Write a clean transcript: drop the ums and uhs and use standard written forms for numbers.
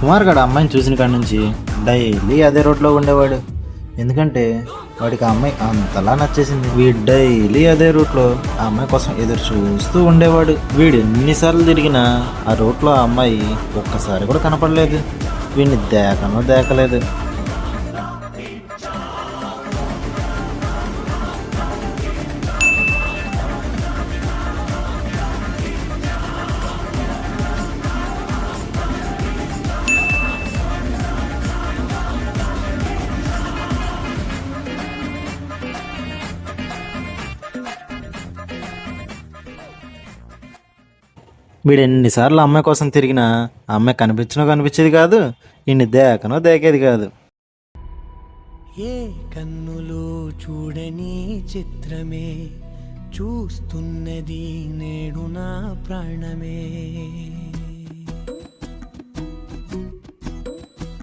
కుమార్ గడ అమ్మాయిని చూసిన కాడి నుంచి డైలీ అదే రోడ్లో ఉండేవాడు. ఎందుకంటే వాడికి ఆ అమ్మాయి అంతలా నచ్చేసింది. వీడు డైలీ అదే రూట్లో ఆ అమ్మాయి కోసం ఎదురు చూస్తూ ఉండేవాడు. వీడు ఎన్నిసార్లు తిరిగినా ఆ రూట్లో ఆ అమ్మాయి ఒక్కసారి కూడా కనపడలేదు. వీడిని దేకలేదు. వీడు ఎన్నిసార్లు అమ్మాయి కోసం తిరిగినా ఆ అమ్మాయి కనిపించేది కాదు. ఈయన్ని దేకేది కాదు. ఏ కన్నులు చూడని చిత్రమే చూస్తున్నది నేడు నా ప్రాణమే.